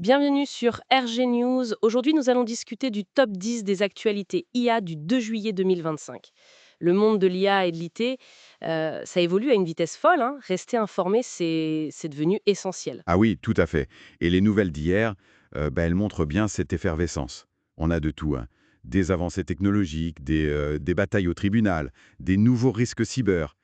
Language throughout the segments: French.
Bienvenue sur RG News. Aujourd'hui, nous allons discuter du top 10 des actualités IA du 2 juillet 2025. Le monde de l'IA et de l'IT, ça évolue à une vitesse folle, hein. Rester informé, c'est devenu essentiel. Ah oui, tout à fait. Et les nouvelles d'hier, elles montrent bien cette effervescence. On a de tout, hein. Des avancées technologiques, des batailles au tribunal, des nouveaux risques cyber,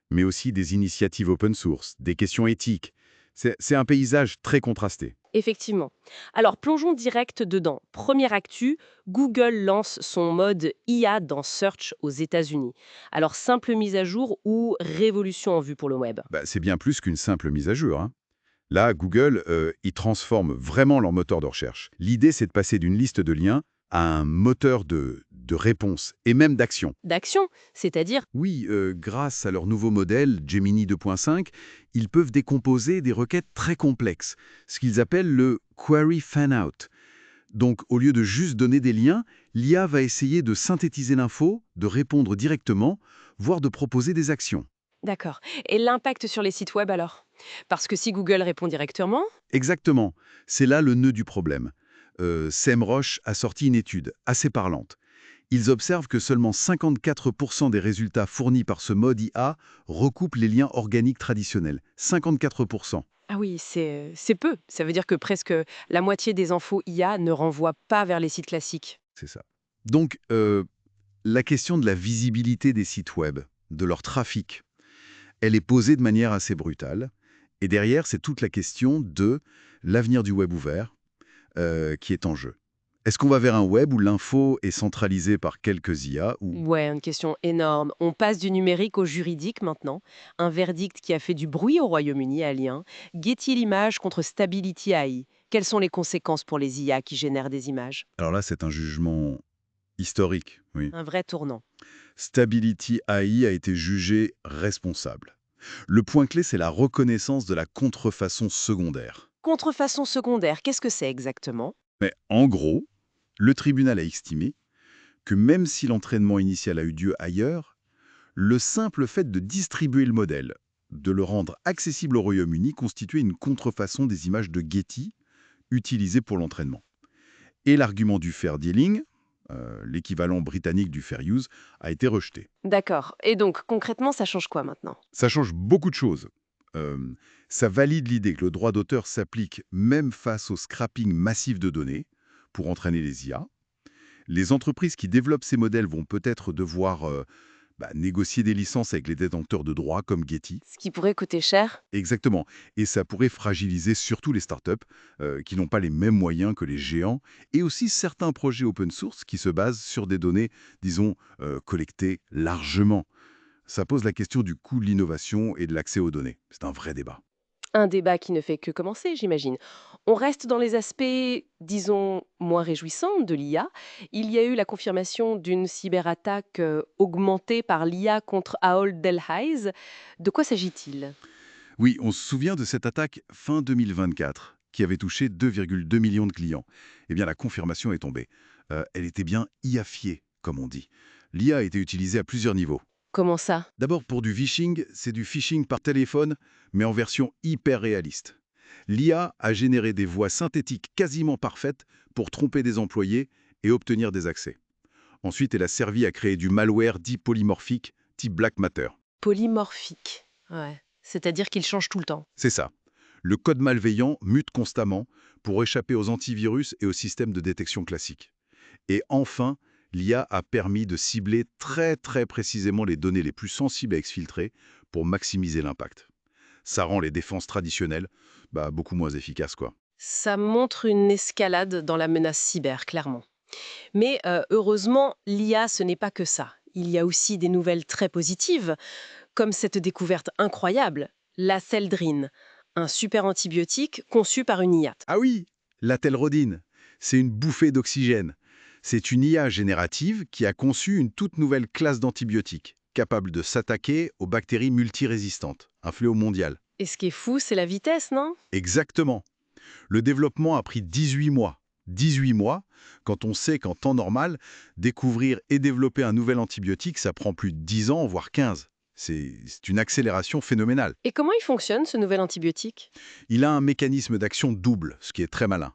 mais aussi des initiatives open source, des questions éthiques. C'est un paysage très contrasté. Effectivement. Alors, plongeons direct dedans. Première actu, Google lance son mode IA dans Search aux États-Unis. Alors, simple mise à jour ou révolution en vue pour le web? Bah, c'est bien plus qu'une simple mise à jour, hein. Là, Google, ils transforment vraiment leur moteur de recherche. L'idée, c'est de passer d'une liste de liens à un moteur de réponse et même d'action. D'action, c'est-à-dire. Oui, grâce à leur nouveau modèle, Gemini 2.5, ils peuvent décomposer des requêtes très complexes, ce qu'ils appellent le query fan-out. Donc, au lieu de juste donner des liens, l'IA va essayer de synthétiser l'info, de répondre directement, voire de proposer des actions. D'accord. Et l'impact sur les sites web alors? Parce que si Google répond directement. Exactement, c'est là le nœud du problème. SEMrush a sorti une étude assez parlante. Ils observent que seulement 54% des résultats fournis par ce mode IA recoupent les liens organiques traditionnels. 54%. Ah oui, c'est peu. Ça veut dire que presque la moitié des infos IA ne renvoient pas vers les sites classiques. C'est ça. Donc, la question de la visibilité des sites web, de leur trafic, elle est posée de manière assez brutale. Et derrière, c'est toute la question de l'avenir du web ouvert qui est en jeu. Est-ce qu'on va vers un web où l'info est centralisée par quelques IA ou... Ouais, une question énorme. On passe du numérique au juridique maintenant. Un verdict qui a fait du bruit au Royaume-Uni à Lyon. Getty l'image contre Stability AI. Quelles sont les conséquences pour les IA qui génèrent des images? Alors là, c'est un jugement historique, oui. Un vrai tournant. Stability AI a été jugé responsable. Le point clé, c'est la reconnaissance de la contrefaçon secondaire. Contrefaçon secondaire, qu'est-ce que c'est exactement? Mais en gros, le tribunal a estimé que même si l'entraînement initial a eu lieu ailleurs, le simple fait de distribuer le modèle, de le rendre accessible au Royaume-Uni, constituait une contrefaçon des images de Getty utilisées pour l'entraînement. Et l'argument du fair dealing, l'équivalent britannique du fair use, a été rejeté. D'accord. Et donc, concrètement, ça change quoi maintenant? Ça change beaucoup de choses. Euh, Ça valide l'idée que le droit d'auteur s'applique même face au scrapping massif de données pour entraîner les IA. Les entreprises qui développent ces modèles vont peut-être devoir négocier des licences avec les détenteurs de droits comme Getty. Ce qui pourrait coûter cher? Exactement. Et ça pourrait fragiliser surtout les startups qui n'ont pas les mêmes moyens que les géants et aussi certains projets open source qui se basent sur des données, disons, collectées largement. Ça pose la question du coût de l'innovation et de l'accès aux données. C'est un vrai débat. Un débat qui ne fait que commencer, j'imagine. On reste dans les aspects, disons, moins réjouissants de l'IA. Il y a eu la confirmation d'une cyberattaque augmentée par l'IA contre Ahold Delhaize. De quoi s'agit-il? Oui, on se souvient de cette attaque fin 2024 qui avait touché 2,2 millions de clients. Eh bien, la confirmation est tombée. Elle était bien IAfiée, comme on dit. L'IA a été utilisée à plusieurs niveaux. Comment ça? D'abord, pour du phishing, c'est du phishing par téléphone, mais en version hyper réaliste. L'IA a généré des voix synthétiques quasiment parfaites pour tromper des employés et obtenir des accès. Ensuite, elle a servi à créer du malware dit polymorphique, type Black Matter. Polymorphique. Ouais. C'est-à-dire qu'il change tout le temps. C'est ça. Le code malveillant mute constamment pour échapper aux antivirus et aux systèmes de détection classiques. Et enfin, l'IA a permis de cibler très précisément les données les plus sensibles à exfiltrer pour maximiser l'impact. Ça rend les défenses traditionnelles beaucoup moins efficaces, quoi. Ça montre une escalade dans la menace cyber, clairement. Mais heureusement, l'IA, ce n'est pas que ça. Il y a aussi des nouvelles très positives, comme cette découverte incroyable, la Celdrine, un super antibiotique conçu par une IA. Ah oui, la telrodine, c'est une bouffée d'oxygène. C'est une IA générative qui a conçu une toute nouvelle classe d'antibiotiques, capable de s'attaquer aux bactéries multirésistantes, un fléau mondial. Et ce qui est fou, c'est la vitesse, non? Exactement. Le développement a pris 18 mois. 18 mois, quand on sait qu'en temps normal, découvrir et développer un nouvel antibiotique, ça prend plus de 10 ans, voire 15. C'est une accélération phénoménale. Et comment il fonctionne, ce nouvel antibiotique? Il a un mécanisme d'action double, ce qui est très malin.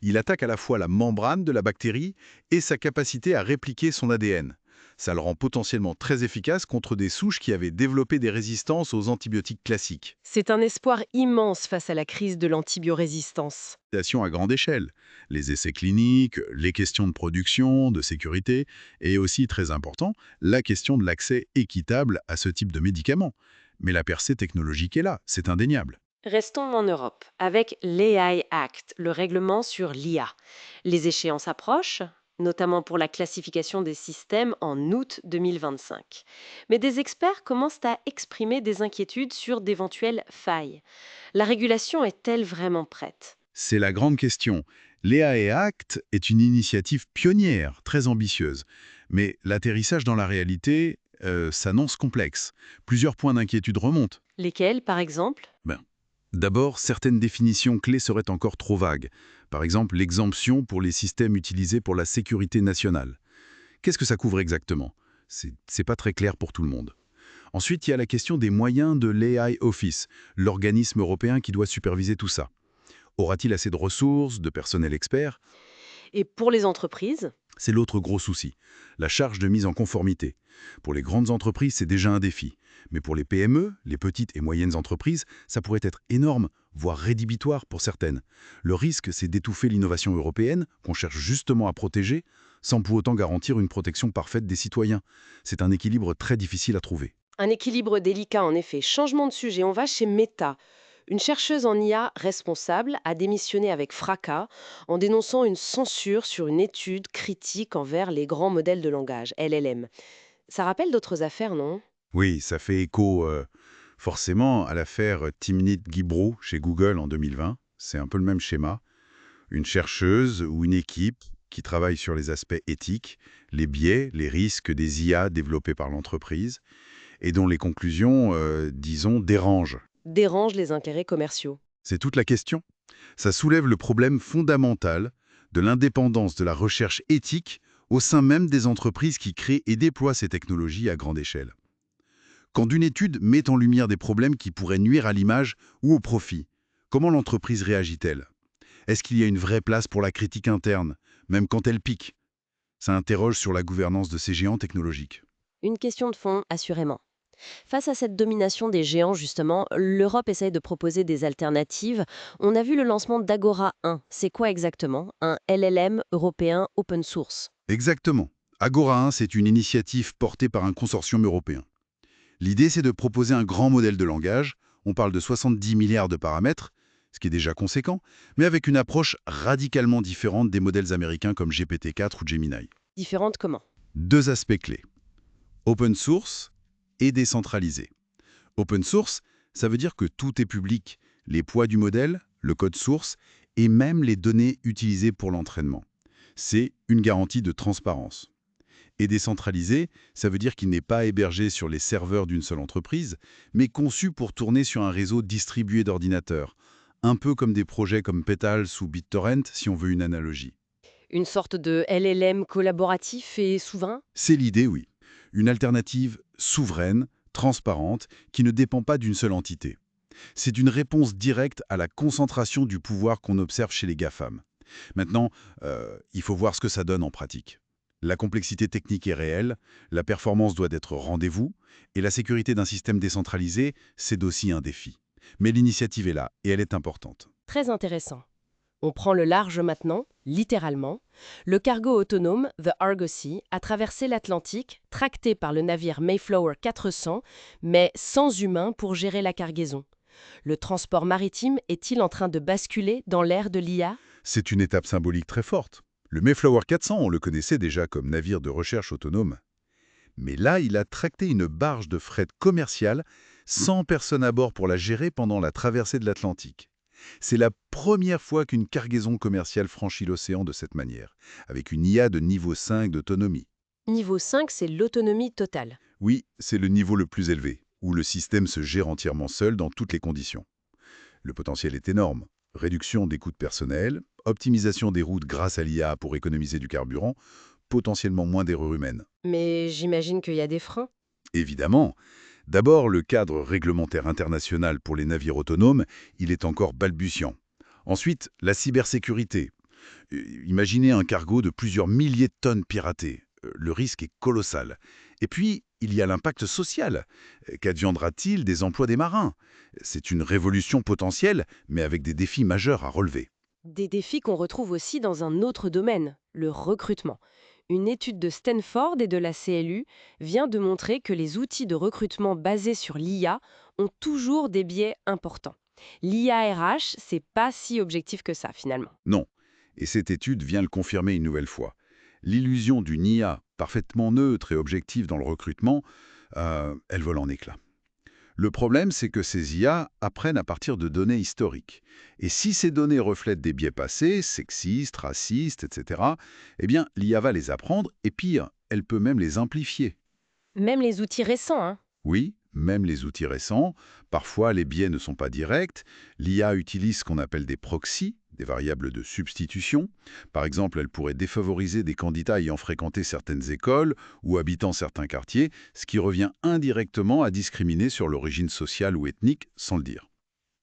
Il attaque à la fois la membrane de la bactérie et sa capacité à répliquer son ADN. Ça le rend potentiellement très efficace contre des souches qui avaient développé des résistances aux antibiotiques classiques. C'est un espoir immense face à la crise de l'antibiorésistance. Adaptation à grande échelle. Les essais cliniques, les questions de production, de sécurité, et aussi, très important, la question de l'accès équitable à ce type de médicaments. Mais la percée technologique est là, c'est indéniable. Restons en Europe, avec l'AI Act, le règlement sur l'IA. Les échéances approchent, notamment pour la classification des systèmes en août 2025. Mais des experts commencent à exprimer des inquiétudes sur d'éventuelles failles. La régulation est-elle vraiment prête? C'est la grande question. L'EAE Act est une initiative pionnière, très ambitieuse. Mais l'atterrissage dans la réalité s'annonce complexe. Plusieurs points d'inquiétude remontent. Lesquelles, par exemple? Ben, D'abord, certaines définitions clés seraient encore trop vagues. Par exemple, l'exemption pour les systèmes utilisés pour la sécurité nationale. Qu'est-ce que ça couvre exactement? C'est pas très clair pour tout le monde. Ensuite, il y a la question des moyens de l'AI Office, l'organisme européen qui doit superviser tout ça. Aura-t-il assez de ressources, de personnel expert? Et pour les entreprises? C'est l'autre gros souci, la charge de mise en conformité. Pour les grandes entreprises, c'est déjà un défi. Mais pour les PME, les petites et moyennes entreprises, ça pourrait être énorme, voire rédhibitoire pour certaines. Le risque, c'est d'étouffer l'innovation européenne, qu'on cherche justement à protéger, sans pour autant garantir une protection parfaite des citoyens. C'est un équilibre très difficile à trouver. Un équilibre délicat en effet. Changement de sujet, on va chez Meta. Une chercheuse en IA responsable a démissionné avec fracas en dénonçant une censure sur une étude critique envers les grands modèles de langage, LLM. Ça rappelle d'autres affaires, non? Oui, ça fait écho forcément à l'affaire Timnit-Gebru chez Google en 2020. C'est un peu le même schéma. Une chercheuse ou une équipe qui travaille sur les aspects éthiques, les biais, les risques des IA développés par l'entreprise et dont les conclusions, disons, dérangent. Dérange les intérêts commerciaux. C'est toute la question. Ça soulève le problème fondamental de l'indépendance de la recherche éthique au sein même des entreprises qui créent et déploient ces technologies à grande échelle. Quand une étude met en lumière des problèmes qui pourraient nuire à l'image ou au profit, comment l'entreprise réagit-elle? Est-ce qu'il y a une vraie place pour la critique interne, même quand elle pique? Ça interroge sur la gouvernance de ces géants technologiques. Une question de fond, assurément. Face à cette domination des géants, justement, l'Europe essaye de proposer des alternatives. On a vu le lancement d'Agora 1. C'est quoi exactement? Un LLM européen open source. Exactement. Agora 1, c'est une initiative portée par un consortium européen. L'idée, c'est de proposer un grand modèle de langage. On parle de 70 milliards de paramètres, ce qui est déjà conséquent, mais avec une approche radicalement différente des modèles américains comme GPT-4 ou Gemini. Différente comment? Deux aspects clés. Open source et décentralisé. Open source, ça veut dire que tout est public, les poids du modèle, le code source et même les données utilisées pour l'entraînement. C'est une garantie de transparence. Et décentralisé, ça veut dire qu'il n'est pas hébergé sur les serveurs d'une seule entreprise, mais conçu pour tourner sur un réseau distribué d'ordinateurs, un peu comme des projets comme Petals ou BitTorrent si on veut une analogie. Une sorte de LLM collaboratif et souverain? C'est l'idée, oui. Une alternative souveraine, transparente, qui ne dépend pas d'une seule entité. C'est une réponse directe à la concentration du pouvoir qu'on observe chez les GAFAM. Maintenant, il faut voir ce que ça donne en pratique. La complexité technique est réelle, la performance doit être au rendez-vous, et la sécurité d'un système décentralisé, c'est aussi un défi. Mais l'initiative est là, et elle est importante. Très intéressant. On prend le large maintenant, littéralement. Le cargo autonome, The Argosy, a traversé l'Atlantique, tracté par le navire Mayflower 400, mais sans humains pour gérer la cargaison. Le transport maritime est-il en train de basculer dans l'ère de l'IA? C'est une étape symbolique très forte. Le Mayflower 400, on le connaissait déjà comme navire de recherche autonome. Mais là, il a tracté une barge de fret commerciale sans personne à bord pour la gérer pendant la traversée de l'Atlantique. C'est la première fois qu'une cargaison commerciale franchit l'océan de cette manière, avec une IA de niveau 5 d'autonomie. Niveau 5, c'est l'autonomie totale. Oui, c'est le niveau le plus élevé, où le système se gère entièrement seul dans toutes les conditions. Le potentiel est énorme. Réduction des coûts de personnel, optimisation des routes grâce à l'IA pour économiser du carburant, potentiellement moins d'erreurs humaines. Mais j'imagine qu'il y a des freins. Évidemment. D'abord, le cadre réglementaire international pour les navires autonomes, il est encore balbutiant. Ensuite, la cybersécurité. Imaginez un cargo de plusieurs milliers de tonnes piratées. Le risque est colossal. Et puis, il y a l'impact social. Qu'adviendra-t-il des emplois des marins? C'est une révolution potentielle, mais avec des défis majeurs à relever. Des défis qu'on retrouve aussi dans un autre domaine, le recrutement. Une étude de Stanford et de la CLU vient de montrer que les outils de recrutement basés sur l'IA ont toujours des biais importants. L'IA RH, c'est pas si objectif que ça finalement. Non. Et cette étude vient le confirmer une nouvelle fois. L'illusion d'une IA parfaitement neutre et objective dans le recrutement, elle vole en éclats. Le problème, c'est que ces IA apprennent à partir de données historiques. Et si ces données reflètent des biais passés, sexistes, racistes, etc., eh bien, l'IA va les apprendre et pire, elle peut même les amplifier. Même les outils récents, hein. Oui, même les outils récents, parfois les biais ne sont pas directs. L'IA utilise ce qu'on appelle des proxys, des variables de substitution. Par exemple, elle pourrait défavoriser des candidats ayant fréquenté certaines écoles ou habitant certains quartiers, ce qui revient indirectement à discriminer sur l'origine sociale ou ethnique sans le dire.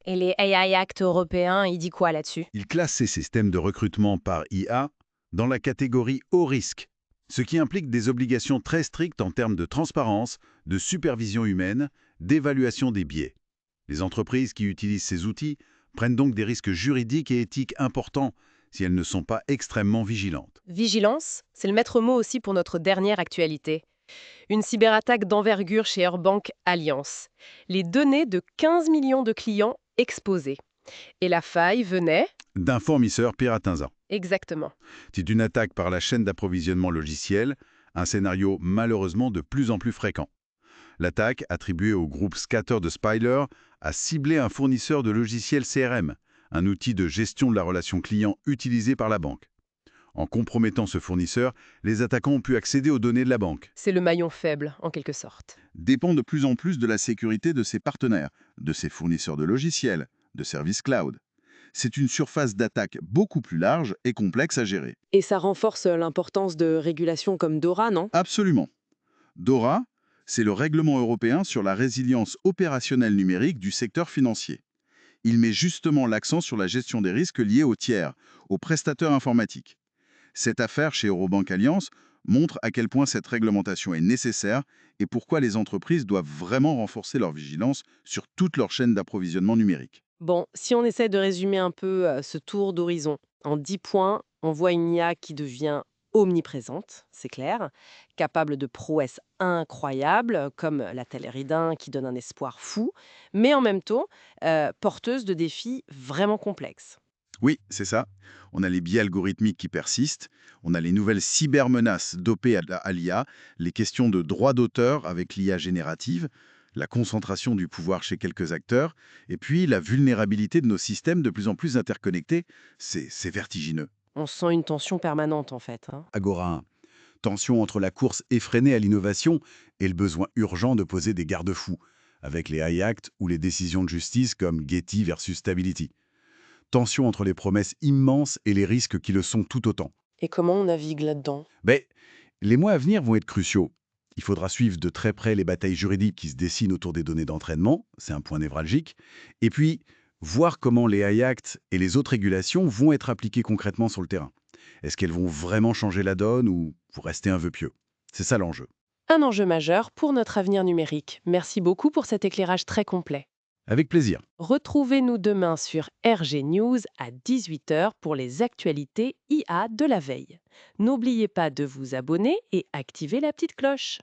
Et les AI Act européens, il dit quoi là-dessus? Il classe ces systèmes de recrutement par IA dans la catégorie haut risque, ce qui implique des obligations très strictes en termes de transparence, de supervision humaine, d'évaluation des biais. Les entreprises qui utilisent ces outils prennent donc des risques juridiques et éthiques importants si elles ne sont pas extrêmement vigilantes. Vigilance, c'est le maître mot aussi pour notre dernière actualité. Une cyberattaque d'envergure chez Airbank Alliance. Les données de 15 millions de clients exposées. Et la faille venait. D'un fournisseur piratinsa. Exactement. C'est une attaque par la chaîne d'approvisionnement logiciel, un scénario malheureusement de plus en plus fréquent. L'attaque, attribuée au groupe Scatter de Spyler, a ciblé un fournisseur de logiciels CRM, un outil de gestion de la relation client utilisé par la banque. En compromettant ce fournisseur, les attaquants ont pu accéder aux données de la banque. C'est le maillon faible, en quelque sorte. Dépend de plus en plus de la sécurité de ses partenaires, de ses fournisseurs de logiciels, de services cloud. C'est une surface d'attaque beaucoup plus large et complexe à gérer. Et ça renforce l'importance de régulations comme DORA, non? Absolument. DORA, c'est le règlement européen sur la résilience opérationnelle numérique du secteur financier. Il met justement l'accent sur la gestion des risques liés aux tiers, aux prestateurs informatiques. Cette affaire chez Eurobank Alliance montre à quel point cette réglementation est nécessaire et pourquoi les entreprises doivent vraiment renforcer leur vigilance sur toute leur chaîne d'approvisionnement numérique. Bon, si on essaie de résumer un peu ce tour d'horizon, en 10 points, on voit une IA qui devient omniprésente, c'est clair, capable de prouesses incroyables, comme la Téléridin qui donne un espoir fou, mais en même temps, porteuse de défis vraiment complexes. Oui, c'est ça. On a les biais algorithmiques qui persistent, on a les nouvelles cybermenaces dopées à l'IA, les questions de droit d'auteur avec l'IA générative, la concentration du pouvoir chez quelques acteurs, et puis la vulnérabilité de nos systèmes de plus en plus interconnectés. C'est vertigineux. On sent une tension permanente en fait, hein. Agora 1. Tension entre la course effrénée à l'innovation et le besoin urgent de poser des garde-fous, avec les AI Act ou les décisions de justice comme Getty versus Stability. Tension entre les promesses immenses et les risques qui le sont tout autant. Et comment on navigue là-dedans? Mais les mois à venir vont être cruciaux. Il faudra suivre de très près les batailles juridiques qui se dessinent autour des données d'entraînement, c'est un point névralgique, et puis voir comment les AI Act et les autres régulations vont être appliquées concrètement sur le terrain. Est-ce qu'elles vont vraiment changer la donne ou pour rester un vœu pieux? C'est ça l'enjeu. Un enjeu majeur pour notre avenir numérique. Merci beaucoup pour cet éclairage très complet. Avec plaisir. Retrouvez-nous demain sur RG News à 18 heures pour les actualités IA de la veille. N'oubliez pas de vous abonner et activer la petite cloche.